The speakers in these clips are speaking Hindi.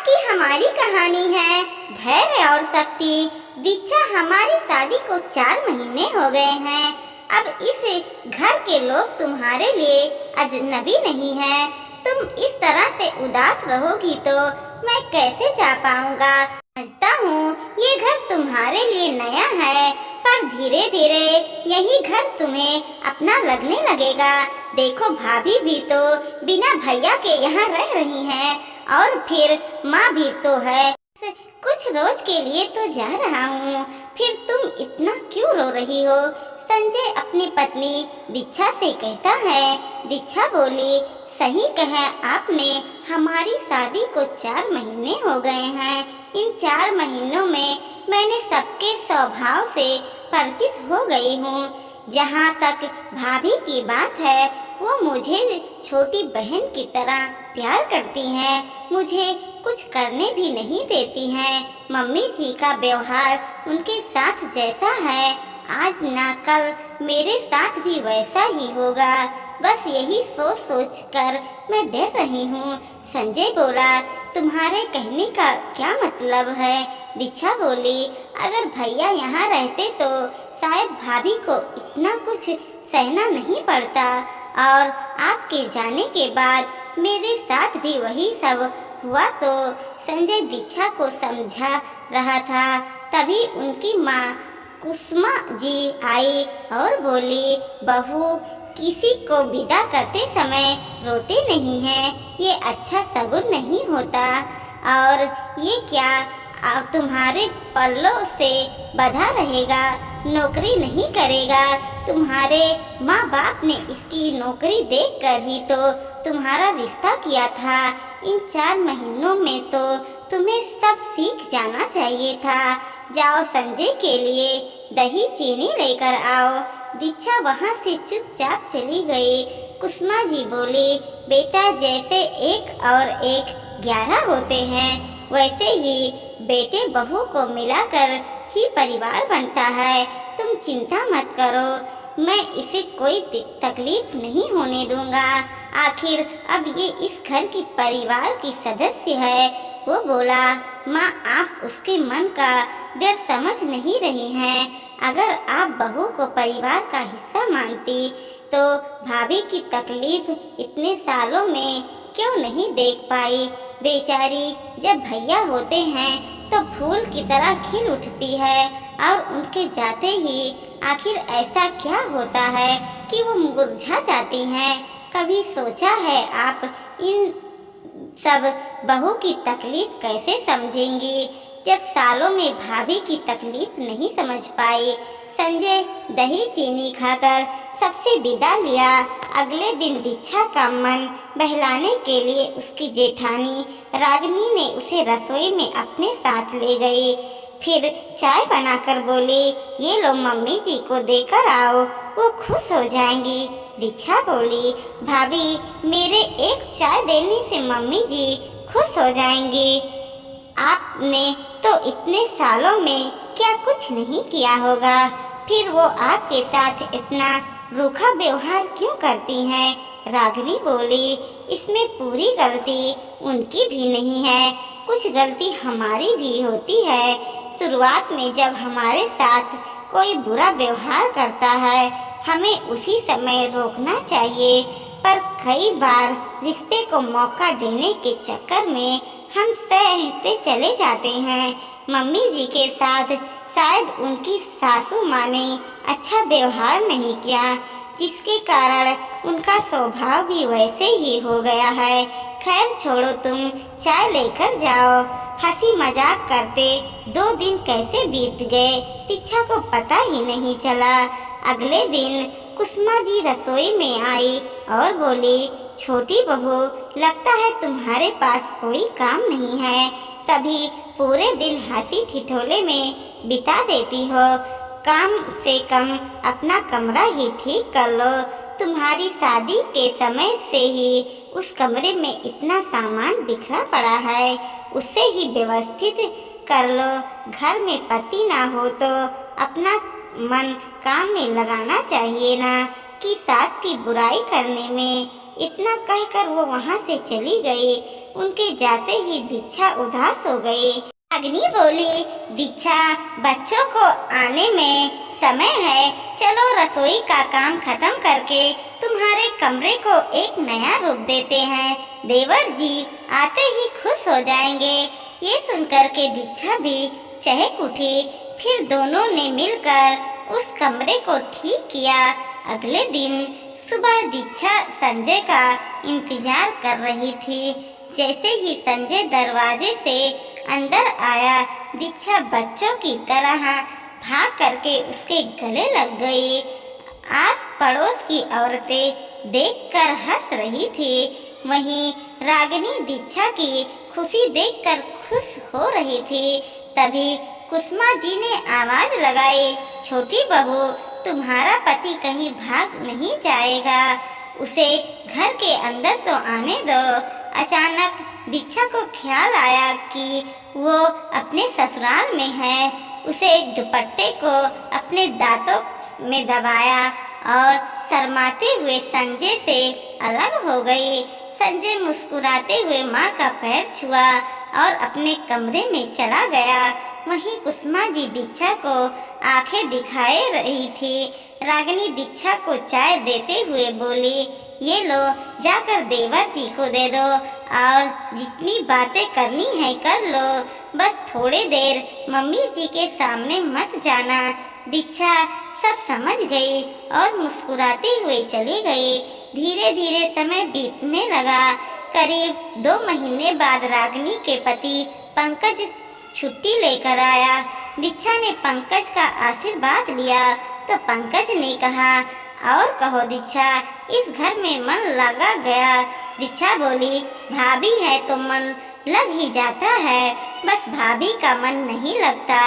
की हमारी कहानी है धैर्य और शक्ति। दीक्षा, हमारी शादी को 4 महीने हो गए हैं। अब इस घर के लोग तुम्हारे लिए अजनबी नहीं हैं। तुम इस तरह से उदास रहोगी तो मैं कैसे जा पाऊंगा। समझता हूँ ये घर तुम्हारे लिए नया है, पर धीरे धीरे यही घर तुम्हें अपना लगने लगेगा। देखो, भाभी भी तो बिना भैया के यहाँ रह रही हैं, और फिर माँ भी तो है। कुछ रोज के लिए तो जा रहा हूँ, फिर तुम इतना क्यों रो रही हो? संजय अपनी पत्नी दीक्षा से कहता है। दीक्षा बोली, सही कहा आपने, हमारी शादी को 4 महीने हो गए हैं। इन 4 महीनों में मैंने सबके स्वभाव से परिचित हो गई हूँ। जहाँ तक भाभी की बात है, वो मुझे छोटी बहन की तरह प्यार करती हैं, मुझे कुछ करने भी नहीं देती हैं। मम्मी जी का व्यवहार उनके साथ जैसा है, आज ना कल मेरे साथ भी वैसा ही होगा। बस यही सोच सोच कर मैं डर रही हूँ। संजय बोला, तुम्हारे कहने का क्या मतलब है? दीक्षा बोली, अगर भैया यहाँ रहते तो शायद भाभी को इतना कुछ सहना नहीं पड़ता, और आपके जाने के बाद मेरे साथ भी वही सब हुआ। तो संजय दीक्षा को समझा रहा था, तभी उनकी माँ कुसुमा जी आई और बोली, बहू, किसी को विदा करते समय रोते नहीं हैं, ये अच्छा शगुन नहीं होता। और ये क्या तुम्हारे पल्लों से बंधा रहेगा, नौकरी नहीं करेगा? तुम्हारे माँ बाप ने इसकी नौकरी देखकर ही तो तुम्हारा रिश्ता किया था। इन 4 महीनों में तो तुम्हें सब सीख जाना चाहिए था। जाओ, संजय के लिए दही चीनी लेकर आओ। दीक्षा वहाँ से चुपचाप चली गई। कुसुमा जी बोली, बेटा, जैसे 1 और 1 11 होते हैं, वैसे ही बेटे बहू को मिलाकर ही परिवार बनता है। तुम चिंता मत करो, मैं इसे कोई तकलीफ नहीं होने दूंगा। आखिर अब ये इस घर की परिवार की सदस्य है। वो बोला, माँ, आप उसके मन का डर समझ नहीं रही हैं। अगर आप बहू को परिवार का हिस्सा मानती तो भाभी की तकलीफ इतने सालों में क्यों नहीं देख पाई? बेचारी जब भैया होते हैं तो फूल की तरह खिल उठती है, और उनके जाते ही आखिर ऐसा क्या होता है कि वो मुरझा जाती हैं? कभी सोचा है आप इन सब बहू की तकलीफ कैसे समझेंगी, जब सालों में भाभी की तकलीफ नहीं समझ पाई? संजय दही चीनी खाकर सबसे विदा लिया। अगले दिन दीक्षा का मन बहलाने के लिए उसकी जेठानी रागिनी ने उसे रसोई में अपने साथ ले गई। फिर चाय बनाकर बोली, ये लो, मम्मी जी को देकर आओ, वो खुश हो जाएंगी। दीक्षा बोली, भाभी, मेरे एक चाय देने से मम्मी जी खुश हो जाएंगी। आपने तो इतने सालों में क्या कुछ नहीं किया होगा, फिर वो आपके साथ इतना रूखा व्यवहार क्यों करती हैं? रागिनी बोली, इसमें पूरी गलती उनकी भी नहीं है, कुछ गलती हमारी भी होती है। शुरुआत में जब हमारे साथ कोई बुरा व्यवहार करता है, हमें उसी समय रोकना चाहिए, पर कई बार रिश्ते को मौका देने के चक्कर में हम सहते चले जाते हैं। मम्मी जी के साथ शायद उनकी सासू माँ ने अच्छा व्यवहार नहीं किया, जिसके कारण उनका स्वभाव भी वैसे ही हो गया है। खैर छोड़ो, तुम चाय लेकर जाओ। हंसी मजाक करते 2 दिन कैसे बीत गए, दीक्षा को पता ही नहीं चला। अगले दिन कुसुमा जी रसोई में आई और बोली, छोटी बहू, लगता है तुम्हारे पास कोई काम नहीं है, तभी पूरे दिन हंसी ठिठोले में बिता देती हो। कम से कम अपना कमरा ही ठीक कर लो। तुम्हारी शादी के समय से ही उस कमरे में इतना सामान बिखरा पड़ा है, उसे ही व्यवस्थित कर लो। घर में पति ना हो तो अपना मन काम में लगाना चाहिए ना, कि सास की बुराई करने में इतना कहकर वो वहाँ से चली गई। उनके जाते ही दीक्षा उदास हो गई। रागिनी बोली, दीक्षा, बच्चों को आने में समय है, चलो रसोई का काम खत्म करके तुम्हारे कमरे को एक नया रूप देते हैं। देवर जी आते ही खुश हो जाएंगे। ये सुनकर के दीक्षा भी चहक उठी। फिर दोनों ने मिलकर उस कमरे को ठीक किया। अगले दिन सुबह दीक्षा संजय का इंतजार कर रही थी। जैसे ही संजय दरवाजे से अंदर आया, दीक्षा बच्चों की तरह भाग करके उसके गले लग गई। आस पड़ोस की औरतें देखकर हंस रही थी। वहीं रागिनी दीक्षा की खुशी देखकर खुश हो रही थी। तभी कुसुमा जी ने आवाज लगाई, छोटी बहू, तुम्हारा पति कहीं भाग नहीं जाएगा, उसे घर के अंदर तो आने दो। अचानक दीक्षा को ख्याल आया कि वो अपने ससुराल में है। उसे दुपट्टे को अपने दांतों में दबाया और शर्माते हुए संजय से अलग हो गई। संजय मुस्कुराते हुए माँ का पैर छुआ और अपने कमरे में चला गया। वहीं कुसुमा जी दीक्षा को आंखें दिखाए रही थी। रागिनी दीक्षा को चाय देते हुए बोली, ये लो, जाकर देवर जी को दे दो और जितनी बातें करनी है कर लो, बस थोड़ी देर मम्मी जी के सामने मत जाना। दीक्षा सब समझ गई और मुस्कुराते हुए चली गई। धीरे धीरे समय बीतने लगा। करीब 2 महीने बाद रागिनी के पति पंकज छुट्टी लेकर आया। दीक्षा ने पंकज का आशीर्वाद लिया तो पंकज ने कहा, और कहो दीक्षा, इस घर में मन लगा गया। दीक्षा बोली, भाभी है तो मन लग ही जाता है, बस भाभी का मन नहीं लगता।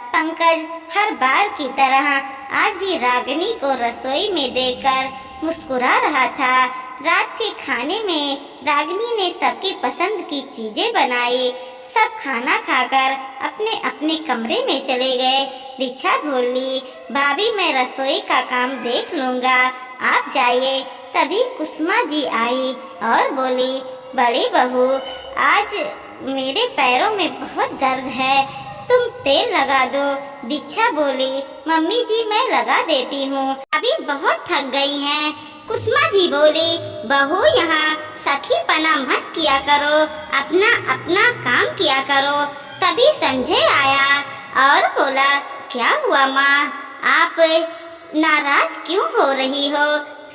पंकज हर बार की तरह आज भी रागिनी को रसोई में देखकर मुस्कुरा रहा था। रात के खाने में रागिनी ने सबकी पसंद की चीजें बनाई। सब खाना खाकर अपने अपने कमरे में चले गए। दीक्षा बोली, भाभी मैं रसोई का काम देख लूँगा, आप जाइए। तभी कुसुमा जी आई और बोली, बड़ी बहू, आज मेरे पैरों में बहुत दर्द है, तुम तेल लगा दो। दीक्षा बोली, मम्मी जी मैं लगा देती हूँ, अभी बहुत थक गई हैं। कुसुमा जी बोली, बहू यहाँ सखीपना मत किया करो, अपना अपना काम किया करो। तभी संजय आया और बोला, क्या हुआ माँ, आप नाराज क्यों हो रही हो?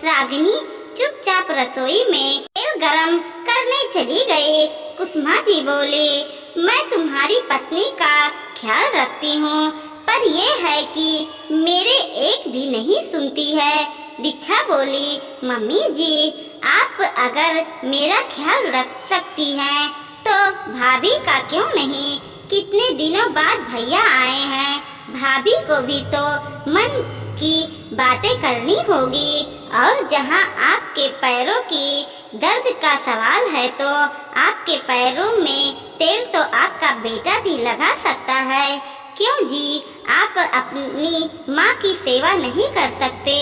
रागिनी चुपचाप रसोई में तेल गरम करने चली गई। कुसुमा जी बोली, मैं तुम्हारी पत्नी का ख्याल रखती हूँ, पर यह है कि मेरे एक भी नहीं सुनती है। दीक्षा बोली, मम्मी जी आप अगर मेरा ख्याल रख सकती हैं तो भाभी का क्यों नहीं? कितने दिनों बाद भैया आए हैं, भाभी को भी तो मन की बातें करनी होगी। और जहाँ आपके पैरों की दर्द का सवाल है तो आपके पैरों में तेल तो आपका बेटा भी लगा सकता है। क्यों जी, आप अपनी माँ की सेवा नहीं कर सकते?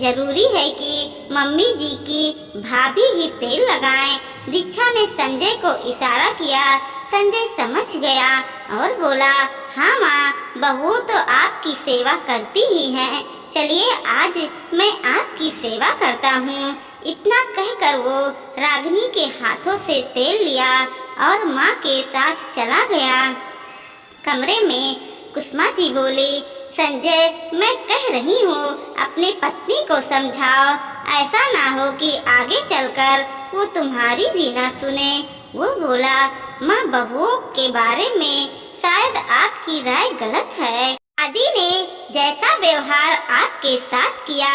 जरूरी है कि मम्मी जी की भाभी ही तेल लगाएं। दीक्षा ने संजय को इशारा किया। संजय समझ गया और बोला, हाँ माँ, बहू तो आपकी सेवा करती ही है, चलिए आज मैं आपकी सेवा करता हूँ। इतना कहकर वो रागिनी के हाथों से तेल लिया और माँ के साथ चला गया। कमरे में कुसुमा जी बोली, संजय मैं कह रही हूँ अपनी पत्नी को समझाओ, ऐसा ना हो कि आगे चलकर वो तुम्हारी भी ना सुने। वो बोला, माँ बहुओं के बारे में शायद आपकी राय गलत है। दादी ने जैसा व्यवहार आपके साथ किया,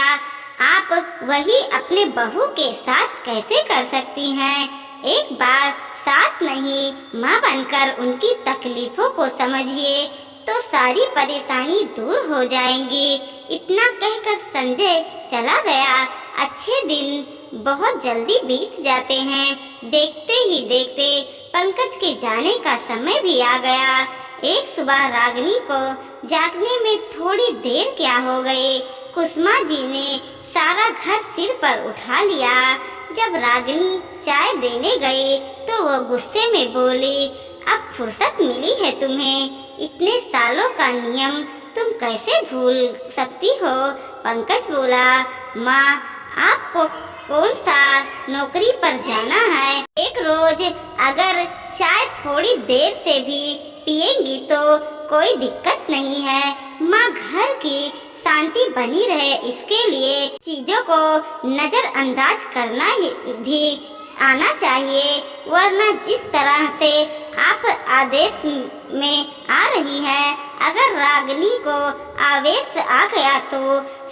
आप वही अपने बहू के साथ कैसे कर सकती हैं? एक बार सास नहीं माँ बनकर उनकी तकलीफों को समझिए तो सारी परेशानी दूर हो जाएंगी। इतना कहकर संजय चला गया। अच्छे दिन बहुत जल्दी बीत जाते हैं। देखते ही देखते पंकज के जाने का समय भी आ गया। एक सुबह रागिनी को जागने में थोड़ी देर क्या हो गई। कुसुमा जी ने सारा घर सिर पर उठा लिया। जब रागिनी चाय देने गई तो वो गुस्से में बोली, अब फुर्सत मिली है तुम्हें, इतने सालों का नियम तुम कैसे भूल सकती हो। पंकज बोला, माँ आपको कौन सा नौकरी पर जाना है, एक रोज अगर चाय थोड़ी देर से भी पिएंगी तो कोई दिक्कत नहीं है। माँ घर की शांति बनी रहे इसके लिए चीजों को नजरअंदाज करना भी आना चाहिए, वरना जिस तरह से आप आदेश में आ रही हैं, अगर रागिनी को आवेश आ गया तो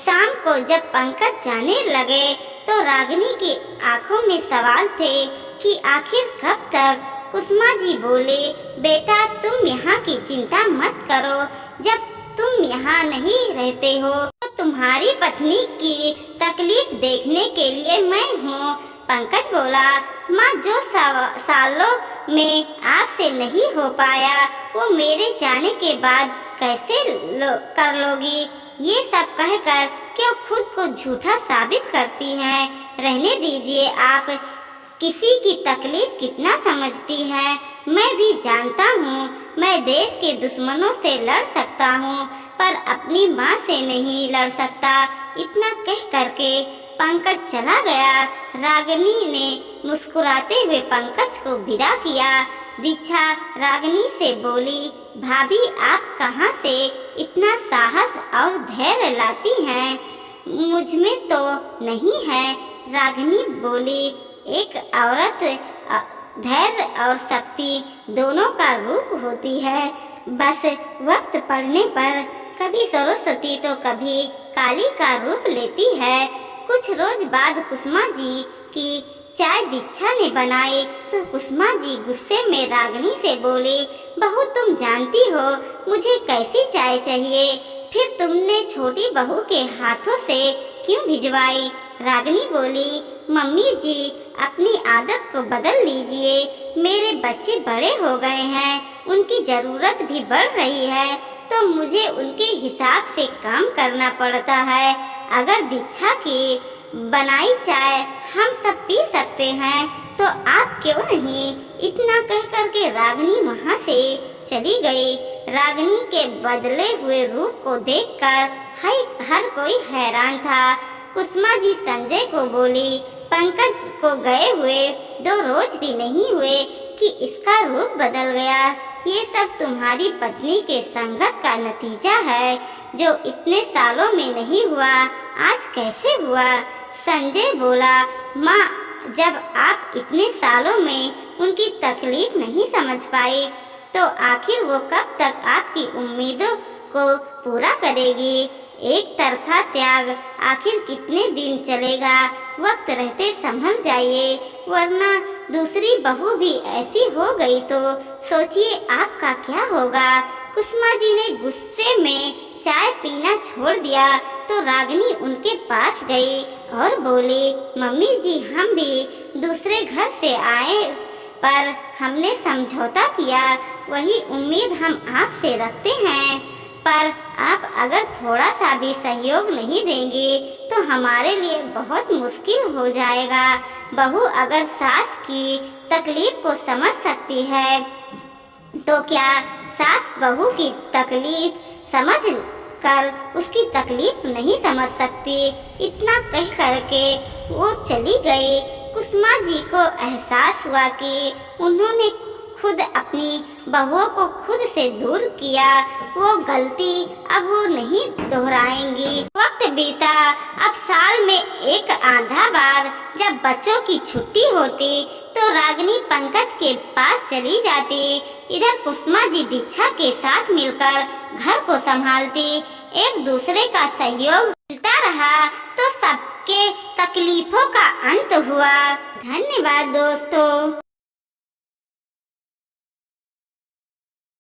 शाम को जब पंकज जाने लगे तो रागिनी की आंखों में सवाल थे कि आखिर कब तक। कुसुमा जी बोले, बेटा तुम यहाँ की चिंता मत करो, जब तुम यहाँ नहीं रहते हो तो तुम्हारी पत्नी की तकलीफ देखने के लिए मैं हूँ। पंकज बोला, माँ जो सालों में आपसे नहीं हो पाया वो मेरे जाने के बाद कैसे कर लोगी। ये सब कहकर क्यों खुद को झूठा साबित करती हैं। रहने दीजिए, आप किसी की तकलीफ कितना समझती है मैं भी जानता हूँ। मैं देश के दुश्मनों से लड़ सकता हूँ पर अपनी माँ से नहीं लड़ सकता। इतना कह करके पंकज चला गया। रागिनी ने मुस्कुराते हुए पंकज को विदा किया। दीक्षा रागिनी से बोली, भाभी आप कहाँ से इतना साहस और धैर्य लाती हैं, मुझ में तो नहीं है। रागिनी बोली, एक औरत धैर्य और शक्ति दोनों का रूप होती है, बस वक्त पड़ने पर कभी सरस्वती तो कभी काली का रूप लेती है। कुछ रोज बाद कुसुमा जी की चाय दीक्षा ने बनाई तो कुसुमा जी गुस्से में रागिनी से बोली, बहू तुम जानती हो मुझे कैसी चाय चाहिए, फिर तुमने छोटी बहू के हाथों से क्यों भिजवाई। रागिनी बोली, मम्मी जी अपनी आदत को बदल लीजिए, मेरे बच्चे बड़े हो गए हैं, उनकी ज़रूरत भी बढ़ रही है तो मुझे उनके हिसाब से काम करना पड़ता है। अगर दीक्षा की बनाई चाय हम सब पी सकते हैं तो आप क्यों नहीं। इतना कह करके रागिनी वहाँ से चली गई। रागिनी के बदले हुए रूप को देखकर हर कोई हैरान था। कुसुमा जी संजय को बोली, पंकज को गए हुए 2 रोज भी नहीं हुए कि इसका रूप बदल गया। ये सब तुम्हारी पत्नी के संगत का नतीजा है, जो इतने सालों में नहीं हुआ आज कैसे हुआ। संजय बोला, माँ जब आप इतने सालों में उनकी तकलीफ नहीं समझ पाई तो आखिर वो कब तक आपकी उम्मीदों को पूरा करेगी। एक तरफा त्याग आखिर कितने दिन चलेगा। वक्त रहते संभल जाइए, वरना दूसरी बहू भी ऐसी हो गई तो सोचिए आपका क्या होगा। कुसुमा जी ने गुस्से में चाय पीना छोड़ दिया तो रागिनी उनके पास गई और बोली, मम्मी जी हम भी दूसरे घर से आए पर हमने समझौता किया, वही उम्मीद हम आपसे रखते हैं, पर आप अगर थोड़ा सा भी सहयोग नहीं देंगे तो हमारे लिए बहुत मुश्किल हो जाएगा। बहू अगर सास की तकलीफ को समझ सकती है तो क्या सास बहू की तकलीफ समझ कर उसकी तकलीफ नहीं समझ सकती। इतना कह करके वो चली गई। कुसुमा जी को एहसास हुआ कि उन्होंने खुद अपनी बहुओं को खुद से दूर किया, वो गलती अब वो नहीं दोहराएंगी। वक्त बीता। अब साल में एक आधा बार जब बच्चों की छुट्टी होती तो रागिनी पंकज के पास चली जाती। इधर कुसुमा जी दीक्षा के साथ मिलकर घर को संभालती। एक दूसरे का सहयोग मिलता रहा तो सबके तकलीफों का अंत हुआ। धन्यवाद दोस्तों।